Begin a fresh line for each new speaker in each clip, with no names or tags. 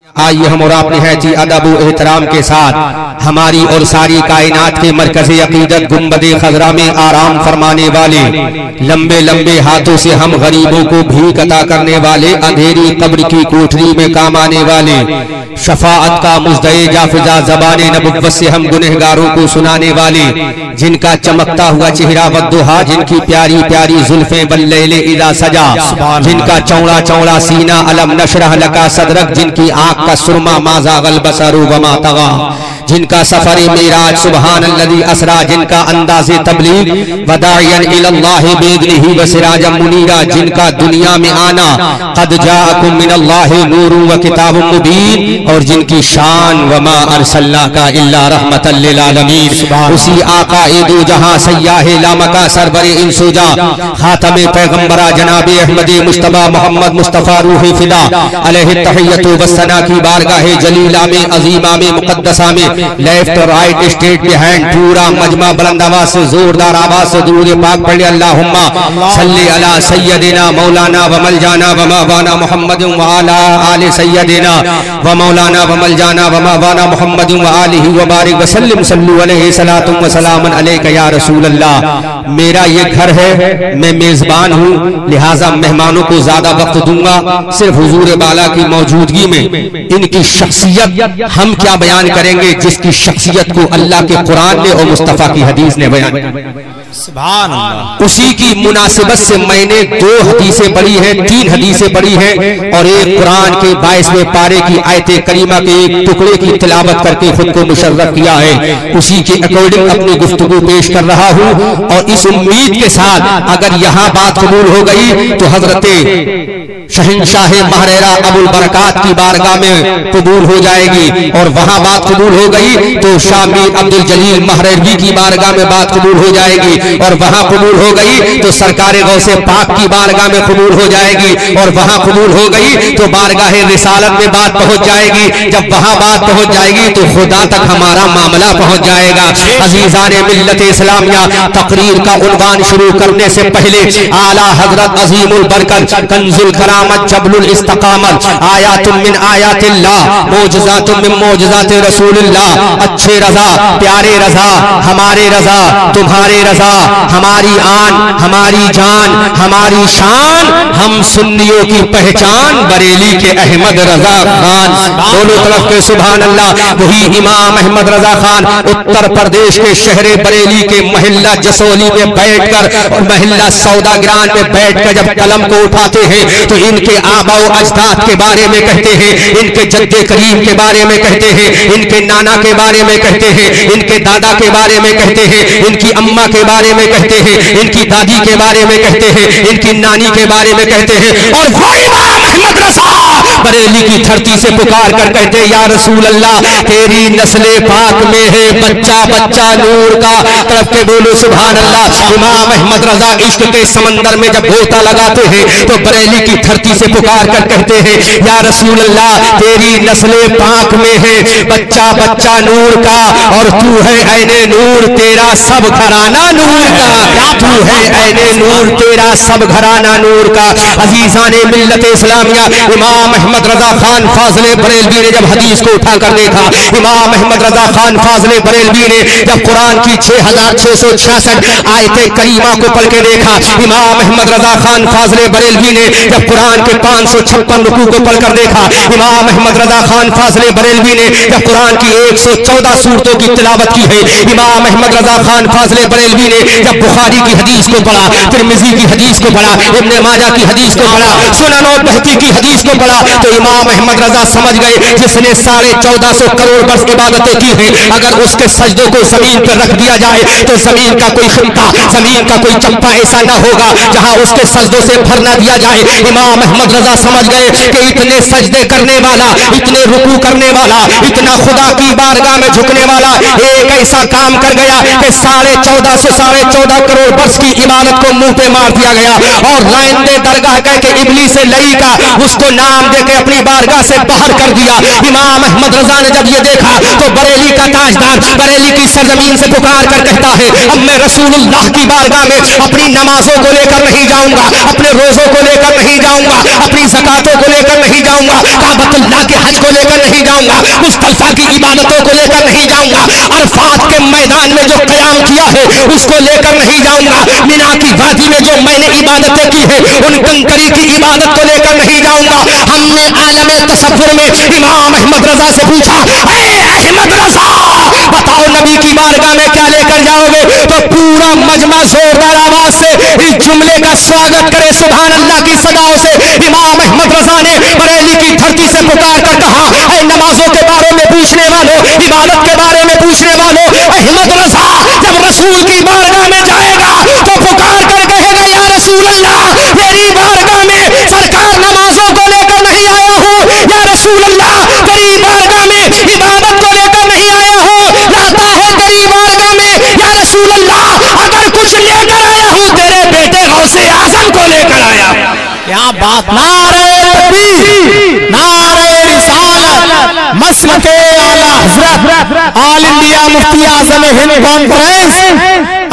آئیے ہم اور آپ نہایتی ادب و احترام کے ساتھ ہماری اور ساری کائنات کے مرکز عقیدت گنبد خضرا میں آرام فرمانے والے، لمبے لمبے ہاتھوں سے ہم غریبوں کو بھیک عطا کرنے والے، اندھیری قبر کی کوٹری میں کام آنے والے، شفاعت کا مزدعی جافزہ زبان نبوت سے ہم گنہگاروں کو سنانے والے، جن کا چمکتا ہوا چہرہ والضحیٰ، جن کی پیاری پیاری زلفیں باللیل اذا سجا، جن کا چوڑا چوڑا سینہ الم نشرح لکا صدرک، جن کی آنکھ کا سرما ما زاغ البصر وما طغى، جن کا سفر معراج سبحان الذی اسرا، جن کا انداز تبلیغ وداعیا الی اللہ باذنہ وسراجا منیرا، جن کا دنیا میں آنا قد جاءکم من اللہ نور وکتاب مبین، اور جن کی شان وما ارسلناک الا رحمتا للعالمین، اسی آقا دو جہاں سیاہ لامکا سربر انسوجا خاتم پیغمبرہ جناب احمد مصطفیٰ محمد مصطفیٰ روح فدا علیہ التحیت والثناء کی بارگاہ جلیلہ میں عظیمہ میں مقدسہ میں لیفٹ رائٹ اسٹیٹ بہائنڈ پورا مجمع بلند آواز سے زوردار آواز سے درود پاک پڑھے، اللہم صلی علی سیدنا مولانا و ملجانا و ماوانا محمد و علی آل سیدنا و مولانا و ملجانا و ماوانا محمد و آلہ و بارک وسلم، صلو علیہ صلاۃ و سلام علیک یا رسول اللہ۔ میرا یہ گھر ہے، میں میزبان ہوں، لہٰذا مہمانوں کو زیادہ وقت دوں گا، صرف حضور بالا کی موجودگی میں ان کی شخصیت ہم کیا بیان کریں گے جس کی شخصیت کو اللہ کے قرآن نے اور مصطفیٰ کی حدیث نے بیان کیا۔
سبحان اللہ۔
اسی کی مناسبت سے میں نے 2 حدیثیں پڑھی ہیں، 3 حدیثیں پڑھی ہیں، اور ایک قرآن کے 22ویں پارے کی آیت کریمہ کے ایک ٹکڑے کی تلاوت کر کے خود کو مشرف کیا ہے، اسی کے اکارڈنگ اپنی گفتگو پیش کر رہا ہوں، اور اس امید کے ساتھ اگر یہاں بات قبول ہو گئی تو حضرت شہنشاہ مہریرہ ابو البرکات کی بارگاہ میں قبول ہو جائے گی، اور وہاں بات قبول ہو گئی تو شاہ میر عبد الجلیل مہریروی کی بارگاہ میں بات قبول ہو جائے گی، اور وہاں قبول ہو گئی تو سرکار غوث پاک کی بارگاہ میں قبول ہو جائے گی، اور وہاں قبول ہو گئی تو بارگاہ رسالت میں بات پہنچ جائے گی، جب وہاں بات پہنچ جائے گی تو خدا تک ہمارا معاملہ پہنچ جائے گا۔ عزیزان ملت اسلامیہ، تقریر کا عنوان شروع کرنے سے پہلے اعلیٰ حضرت عظیم البرکت کنز الکرامت جبل الاستقامت آیات من آیات اللہ معجزات من معجزات رسول اللہ، اچھے رضا پیارے رضا ہمارے رضا تمہارے رضا، ہماری آن ہماری جان ہماری شان، ہم سنیوں کی پہچان بریلی کے احمد رضا خان، دونوں طرف کے سبحان اللہ، وہی امام احمد رضا خان اتر پردیش کے شہر بریلی کے محلہ جسولی میں بیٹھ کر اور محلہ سوداگران میں بیٹھ کر جب قلم کو اٹھاتے ہیں تو ان کے آبا و اجداد کے بارے میں کہتے ہیں، ان کے جد کریم کے بارے میں کہتے ہیں، ان کے نانا کے بارے میں کہتے ہیں، ان کے دادا کے بارے میں کہتے ہیں، ان کی اماں کے بارے میں کہتے ہیں، ان کی دادی کے بارے میں کہتے ہیں، ان کی نانی کے بارے میں کہتے ہیں، اور وہ امام احمد رضا بریلی کی دھرتی سے پکار کر کہتے ہیں یا رسول اللہ تیری نسل پاک میں ہے بچہ بچہ نور کا، طرف کے بولو سبحان اللہ۔ امام احمد رضا عشق کے سمندر میں جب غوطہ لگاتے ہیں تو بریلی کی دھرتی سے پکار کر کہتے ہیں یا رسول اللہ تیری نسل پاک میں ہے بچہ بچہ نور کا، اور تو ہے عین نور تیرا سب گھرانہ نور کا، تو ہے عین نور تیرا سب گھرانہ نور کا۔ عزیزان ملت اسلامیہ، امام احمد رضا خان فاضل بریلوی نے جب حدیث کو اٹھا کر دیکھا، امام احمد رضا خان فاضل بریلوی نے جب قرآن کی 6666 آیت کریمہ کو پڑھ کے دیکھا، امام احمد رضا خان فاضل بریلوی نے جب قرآن کے 556 رکوع کو پڑھ کر دیکھا، امام احمد رضا خان فاضل بریلوی نے جب قرآن کی 114 سورتوں کی تلاوت کی ہے، امام احمد رضا خان فاضل بریلوی نے جب بخاری کی حدیث کو پڑھا، ترمذی کی حدیث کو پڑھا، ابن ماجہ کی حدیث کو پڑھا، سنن اور بہقی کی حدیث کو پڑھا، تو امام احمد رضا سمجھ گئے جس نے 1450 کروڑ برس عبادتیں کی ہیں، اگر اس کے سجدوں کو زمین پر رکھ دیا جائے تو زمین کا کوئی خطہ زمین کا کوئی چپا ایسا نہ ہوگا جہاں اس کے سجدوں سے بھر نہ دیا جائے۔ امام احمد رضا سمجھ گئے کہ اتنے سجدے کرنے والا، اتنے رکوع کرنے والا، اتنا خدا کی بارگاہ میں جھکنے والا ایک ایسا کام کر گیا کہ 14.5 کروڑ برس کی عبادت کو منہ پہ مار دیا گیا، اور لائن دے درگاہ کہہ کے ابلیس لئی کا اس کو نام دے کے اپنی بارگاہ سے باہر کر دیا۔ امام احمد رضا نے جب یہ دیکھا تو بریلی کا تاجدار بریلی کی سرزمین سے پکار کر کہتا ہے اب میں رسول اللہ کی بارگاہ میں اپنی نمازوں کو لے کر نہیں جاؤں گا، اپنے روزوں کو لے کر نہیں جاؤں گا، اپنی زکاتوں کو لے کر نہیں جاؤں گا، کعبۃ اللہ کے حج کو لے کر نہیں جاؤں گا, مصطفیٰ کی عبادتوں کو لے کر نہیں جاؤں گا, عرفات کے میدان میں جو قیام کیا ہے اس کو لے کر نہیں جاؤں گا, مینا کی وادی میں جو میں نے عبادتیں کی ہے ان کنکری کی عبادت کو لے کر نہیں جاؤں گا. ہم نے عالم تصور میں امام احمد رضا سے پوچھا, اے احمد رضا بتاؤ نبی کی بارگاہ میں کیا لے کر جاؤ گے؟ تو پورا مجمع زوردار آواز سے اس جملے کا سواگت کرے سبحان اللہ کی صداؤں سے. امام احمد رضا نے بریلی کی دھرتی سے پکار کر کہا, اے نمازوں کے بارے میں پوچھنے والوں, عبادت کے بارے میں پوچھنے والوں, احمد رضا جب رسول کی بارگاہ میں جائے گا تو پکار کر کہے گا, یا رسول اللہ میری بارگاہ میں سرکار نمازوں کو لے کر نہیں آیا ہوں, یا رسول اللہ تیری بارگاہ میں عبادت کو لے کر نہیں آیا ہوں, لاتا ہے تیری بارگاہ میں یا رسول اللہ اگر کچھ لے کر آیا ہوں تیرے بیٹے غوث اعظم کو لے کر آیا.
کیا بات, نعرہ تکبیر, نعرہ رسالت, مسلک اعلی حضرت آل انڈیا مفتی اعظم ہند کانفرنس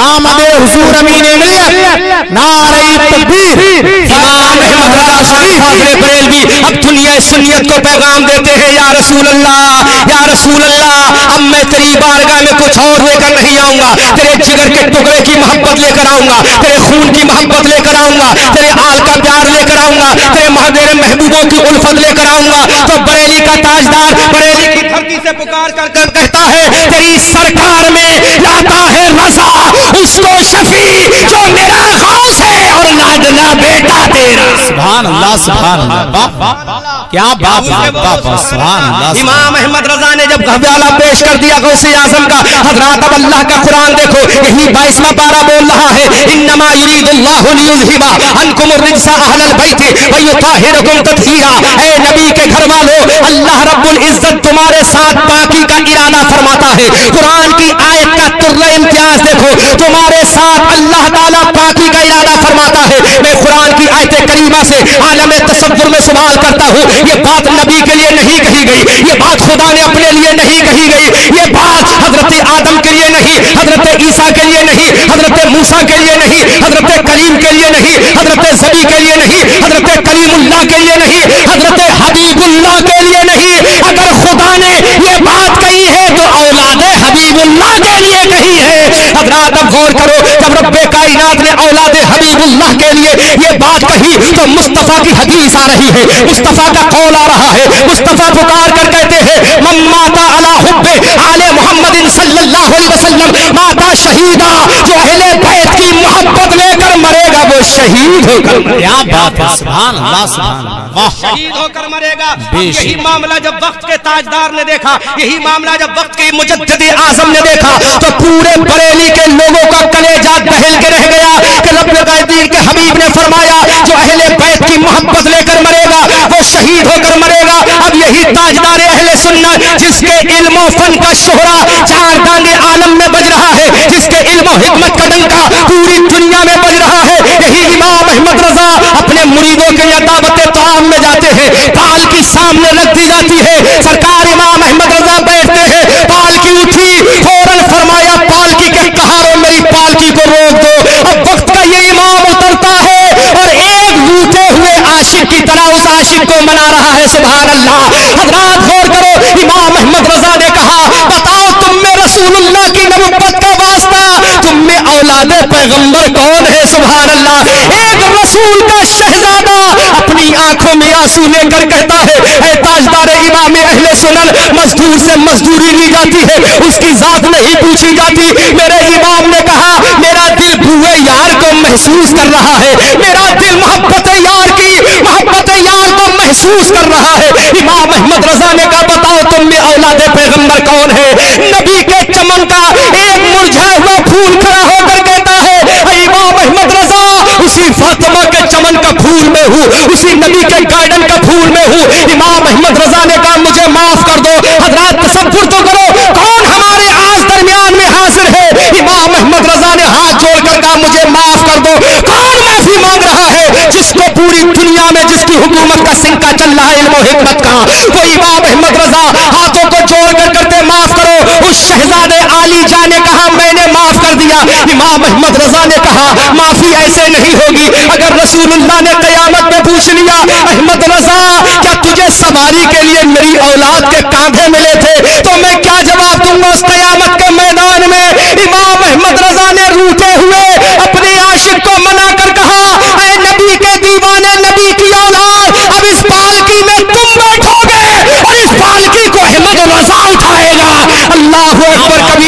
آمد حضور امین ملت, نعرہ تکبیر.
امام احمد رضا شریف حاضر بریلوی اب دنیا سنیت کو پیغام دیتے ہیں, یا رسول اللہ, یا رسول اللہ اب میں تیری بارگاہ میں کچھ اور لے کر نہیں آؤں گا, تیرے جگر کے ٹکڑے کی محبت لے کر آؤں گا, تیرے خون کی محبت لے کر آؤں گا, تیرے آل کا پیار لے کر آؤں گا, تیرے مہدیر محبوبوں کی الفت لے کر آؤں گا. تو بریلی کا تاجدار بریلی کی دھرتی سے پکار کر کہتا ہے, تیری سرکار میں لاتا ہے رضا اس کو شفیع جو میرا غوث ہے اور لاڈلا بیٹا تیرا.
سبحان اللہ, سبحان اللہ, کیا بات ہے, سبحان اللہ.
امام احمد رضا نے جب حوالہ پیش کر دیا غوث اعظم کا, حضرات اب اللہ کا قرآن دیکھو, یہی 22واں پارہ بول رہا ہے, انما یرید اللہ لیذھب عنکم الرجس اہل البیت ویطہرکم تطہیرا. اے نبی کے گھر والوں, اللہ رب العزت تمہارے ساتھ پاکی کا ارادہ فرماتا ہے. قرآن کی آیت کا ترلہ امتیاز دیکھو, تمہارے ساتھ اللہ تعالیٰ پاکی کا ارادہ فرماتا ہے. میں قرآن کی آیت کریمہ سے عالم تصور میں سوال کرتا ہوں, یہ بات نبی کے لیے نہیں کہی گئی, یہ بات خدا نے اپنے لیے نہیں کہی گئی, یہ بات حضرت آدم کے لیے نہیں, حضرت عیسیٰ کے لیے نہیں, حضرت موسیٰ کے لیے نہیں, حضرت کریم کے لیے نہیں, حضرت زبی کے لیے نہیں, حضرت کلیم اللہ کے لیے نہیں, حضرت حبیب اللہ کے لیے نہیں. اگر خدا نے یہ بات کہی ہے تو اولاد حبیب اللہ کے لیے کہی ہے. حضرات اب غور کرو, جب رب کائنات نے اولاد حبیب اللہ کے لیے یہ بات کہی تو مصطفیٰ کی حدیث آ رہی ہے, مصطفیٰ کا قول آ رہا ہے. مصطفیٰ پکار کر کہتے ہیں, من مات علی حب آل محمد صلی اللہ علیہ وسلم ماتا شہیدہ, جو اہل بیت کی محبت لے کر مرے گا وہ شہید ہو کر.
کیا بات ہے, سبحان اللہ, سبحان اللہ,
شہید ہو کر مرے گا. یہی معاملہ جب وقت کے تاجدار نے دیکھا, یہی معاملہ جب وقت کے مجدد اعظم نے دیکھا تو پورے بریلی کے لوگوں کا کلیجہ دہل کے رہ گیا کہ رب العالمین کے حبیب نے فرمایا, جو اہل بیت کی محبت لے کر مرے گا وہ شہید ہو کر مرے گا. اب یہی تاجدار اہل سنت جس کے علم و فن کا شہرا چار دانے عالم میں بج رہا ہے, جس کے علم و حکمت کا ڈنکا پوری دنیا میں بج رہا ہے, یہی امام احمد رضا اپنے مریدوں کے لیے دعوت طعام میں جاتے ہیں, پال کی سامنے رکھ دی جاتی ہے, سرکار امام احمد رضا بیٹھتے ہیں, پالکی اٹھی, فوراً فرمایا پالکی کے کہاروں میری پالکی کو روک دو. اب وقت کا یہ امام اترتا ہے اور ایک لوٹے ہوئے عاشق کی طرح اس عاشق کو منا رہا ہے. سبحان اللہ. حضرات غور کرو, امام احمد رضا نے کہا, بتاؤ تم میں رسول اللہ کی نبوت کا واسطہ, تم میں اولاد پیغمبر کون ہے؟ سبحان اللہ. ایک رسول کا شہزادہ اپنی آنکھوں میں آنسو لے کر کہتا ہے, اے تاجدار امام اہل سنن, مزدور سے مزدوری لی جاتی ہے, اس کی ذات نہیں پوچھی جاتی. میرے امام نے کہا, میرا دل بوئے یار کو محسوس کر رہا ہے, میرا دل محبت یار کی محبت یار کو محسوس کر رہا ہے. امام احمد رضا نے کہا, بتاؤ تم میں اولاد پیغمبر کون ہے؟ نبی کے چمن کا ایک مرجھایا ہوا پھول کھڑا ہو کر کہتا ہے, اے امام احمد رضا, اسی فاطمہ کے چمن کا پھول میں ہوں, اسی نبی کے گارڈن کا پھول میں ہوں. امام احمد رضا نے کہا, مجھے معاف کر دو. حضرات تصور تو کرو, کون ہمارے آج درمیان میں حاضر ہے؟ امام احمد رضا نے ہاتھ جوڑ کر کہا, مجھے معاف کر دو. کون معافی مانگ رہا ہے؟ جس کو پوری دنیا میں جس کی حکومت کا سنکا چل رہا ہے علم و حکمت کا, وہ امام احمد رضا ہاتھوں کو جوڑ کر کرتے معاف کرو. اس شہزادے عالی جان نے کہا, میں نے معاف کر دیا. امام احمد رضا نے کہا, معافی ایسے نہیں ہوگی. اگر رسول اللہ نے قیامت میں پوچھ لیا, احمد رضا کیا تجھے سواری کے لیے میری اولاد کے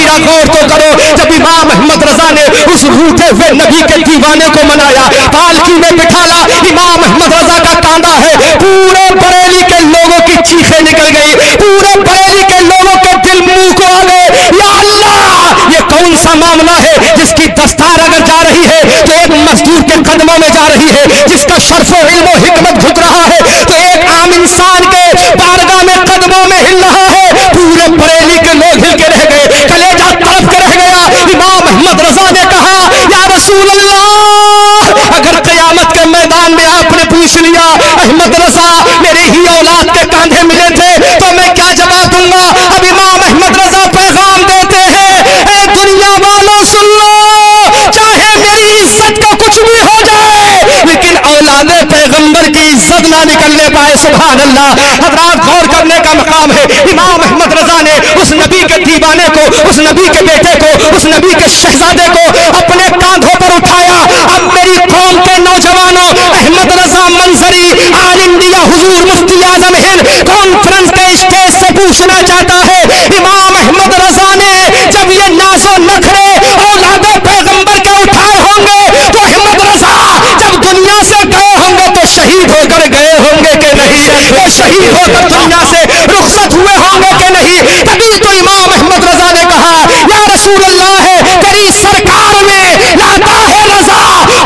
ذرا غور تو کرو، جب امام احمد رضا نے اس روٹے ہوئے نبی کے دیوانے کو منایا، پالکی میں بٹھالا، امام احمد رضا کا کاندھا ہے، پورے بریلی کے لوگوں کی چیخیں نکل گئی، پورے بریلی کے لوگوں کے دل منہ کو آ گئے، یا اللہ یہ کون سا معاملہ ہے جس کی دستار اگر جا رہی ہے تو ایک مزدور کے قدموں میں جا رہی ہے، جس کا شرف و علم و حکمت جھک رہا ہے تو ایک عام انسان کے بارگاہ میں قدموں میں ہل رہا ہے۔ پورے بریلی کے لوگ ہل کے رہ گئے، کلیجہ تڑپ کے رہ گیا۔ امام احمد رضا نے کہا یا رسول اللہ، اگر قیامت کے میدان میں آپ نے پوچھ لیا احمد رضا میرے ہی اولاد کے کاندھے ملے تھے تو میں کیا جواب دوں گا؟ اب امام احمد رضا پیغام دیتے ہیں، اے دنیا والوں سن لو، چاہے میری عزت کا کچھ بھی ہو جائے لیکن اولاد پیغمبر کی عزت نہ نکلنے پائے۔ سبحان اللہ، حضرات غور کرنے کا مقام ہے۔ امام احمد رضا نے اس نبی کے دیوانے کو، اس نبی کے بیٹے کو، اس نبی کے شہزادے کو اپنے کاندھوں پر اٹھایا۔ اب میری قوم کے نوجوانوں، احمد رضا منظری آل انڈیا حضور مفتی اعظم ہند کانفرنس کے اسٹیج سے پوچھنا چاہتا ہے، امام احمد رضا نے جب یہ ناز و نخرے اولاد پیغمبر کے اٹھائے ہوں گے تو احمد رضا جب دنیا سے گئے ہوں گے تو شہید ہو کر گئے ہوں گے کہ نہیں؟ وہ شہید ہو کر دنیا سے رخصت ہوئے ہوں گے کہ نہیں؟ تبھی تو امام احمد رضا نے کہا یا رسول اللہ ہے تیری سرکار میں لاتا ہے رضا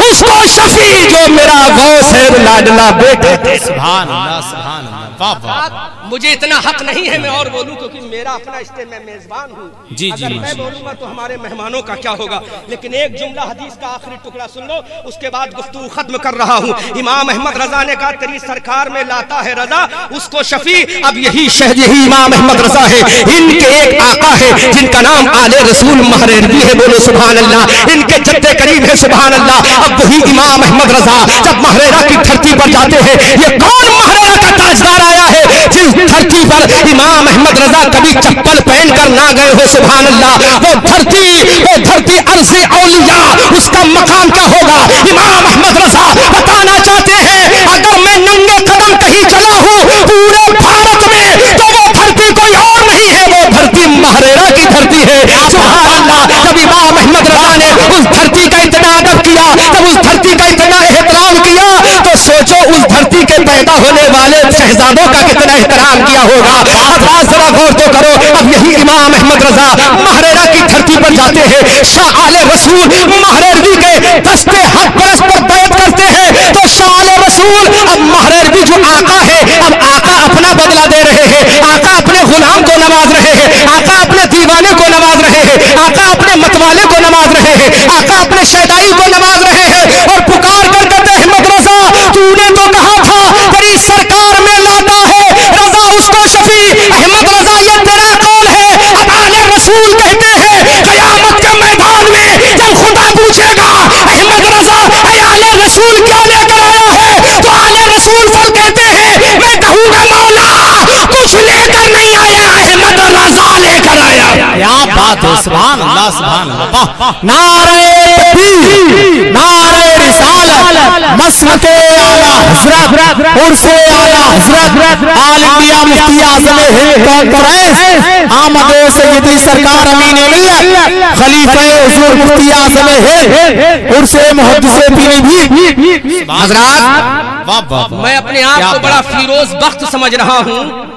اس کو شفیع جو میرا غوث ہے لاڈلا بیٹا۔
سبحان اللہ سبحان اللہ، واہ واہ۔
مجھے اتنا حق نہیں ہے میں اور بولوں کیونکہ میرا اپنا اسٹیج میں میزبان ہوں،
جی
اگر میں بولوں گا تو ہمارے مہمانوں کا کیا ہوگا، لیکن ایک جملہ حدیث کا آخری ٹکڑا سن لو، اس کے بعد گفتگو ختم کر رہا ہوں۔ امام احمد رضا نے کہا تیری سرکار میں لاتا ہے رضا اس کو شفیع۔ اب یہی شہر یہی امام احمد رضا ہے، ان کے ایک آقا ہے جن کا نام آل رسول مہر عربی ہے، بولو سبحان اللہ، ان کے جد کریم ہے سبحان اللہ۔ اب وہی امام احمد رضا جب مہریرا کی دھرتی پر جاتے ہیں، یہ کون مہریرا کا تاجدار آیا ہے جس دھرتی پر امام احمد رضا کبھی چپل پہن کر نہ گئے ہو، سبحان اللہ۔ وہ دھرتی عرض اولیاء، اس کا مقام کیا ہوگا؟ امام احمد رضا بتانا چاہتے ہیں اگر میں ننگے قدم کہیں چلا ہوں پورے بھارت میں تو وہ دھرتی کوئی اور نہیں ہے، وہ دھرتی مہریرا کی دھرتی ہے، سبحان اللہ۔ جب امام احمد رضا نے اس دھرتی کا اتنا ادب کیا، جب اس دھرتی کا اتنا احترام کیا تو سوچو اس دھرتی کے پیدا ہونے والے شہزادوں کا کتنا احترام کیا ہوگا۔ حضرات ذرا غور تو کرو، اب یہی امام احمد رضا مہریرا کی دھرتی پر جاتے ہیں، شاہ آل رسول مہر عربی کے دستے حق پرست پر بیعت کرتے ہیں تو شاہ آل رسول اب مہر عربی جو آقا ہے، اب آقا اپنا بدلہ دے رہے ہیں، آقا اپنے غلام کو نواز رہے ہیں، آقا اپنے دیوانے کو نواز رہے ہیں، آقا اپنے متوالے کو نواز رہے ہیں، آقا اپنے شیدائی کو نواز رہے ہیں اور پکار کر کہتے ہیں احمد رضا تو نے تو کہا تھا تیری سرکار میں لاتا ہے رضا اس کو شفیع۔ احمد رضا یہ تیرا قول ہے، اب آل رسول کہتے ہیں قیامت کے میدان میں جب خدا پوچھے گا احمد رضا اے آل رسول کیا لے کر آیا ہے تو آل رسول فل کہتے ہیں میں کہوں گا مولا کچھ لے کر نہیں آیا، احمد رضا لے کر آیا۔
کیا بات ہے، سبحان اللہ سبحان اللہ۔
نعرہ تکبیر، نعرہ رسالت، مسلک اعلیٰ حضرت، عرف اعلیٰ حضرت، آل انڈیا مفتی اعظم ہند کانفرنس، آمد سیدی سرکار امین ملت خلیفہ حضور مفتی اعظم ہند، عرف محدث پیلی بھی۔ حضرات
میں اپنے آپ کو بڑا فیروز بخت سمجھ رہا ہوں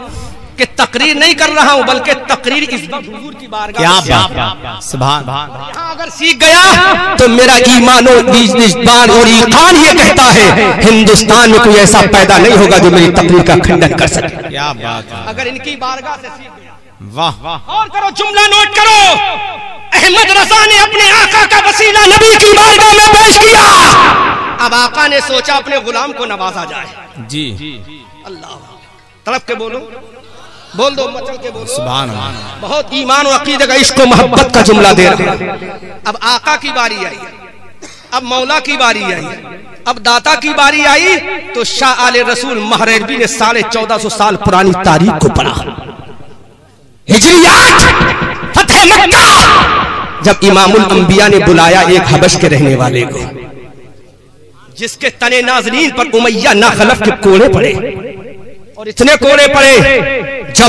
کہ تقریر نہیں کر رہا ہوں بلکہ تقریر اس وقت حضور کی بارگاہ
کیا بات، سبحان اللہ۔
یہاں اگر سیکھ گیا تو میرا ایمان و وجدان اور ایقان یہ کہتا ہے ہندوستان میں کوئی ایسا پیدا نہیں ہوگا جو میری تقریر کا کھنڈن کر سکے،
کیا بات ہے،
اگر ان کی بارگاہ سے سیکھ گیا۔
واہ۔
اور کرو جملہ نوٹ کرو، احمد رضا نے اپنے آقا کا وسیلہ نبی کی بارگاہ میں پیش کیا، اب آقا نے سوچا اپنے غلام کو نوازا جائے۔
جی
اللہ طرف کے بولو، بول دو مچل کے بولو،
سبحان اللہ۔
بہت ایمان و عقیدے کا عشق و محبت کا جملہ دے رہا ہے۔ اب آقا کی باری آئی، اب مولا کی باری آئی، اب داتا کی باری آئی تو شاہ آل رسول مہر عربی نے 1450 سال پرانی تاریخ کو پڑھا۔ ہجریات فتح مکہ، جب امام الانبیاء نے بلایا ایک حبش کے رہنے والے کو جس کے تنے ناظرین پر امیہ ناخلف کے کوڑے پڑے اور اتنے کوڑے پڑے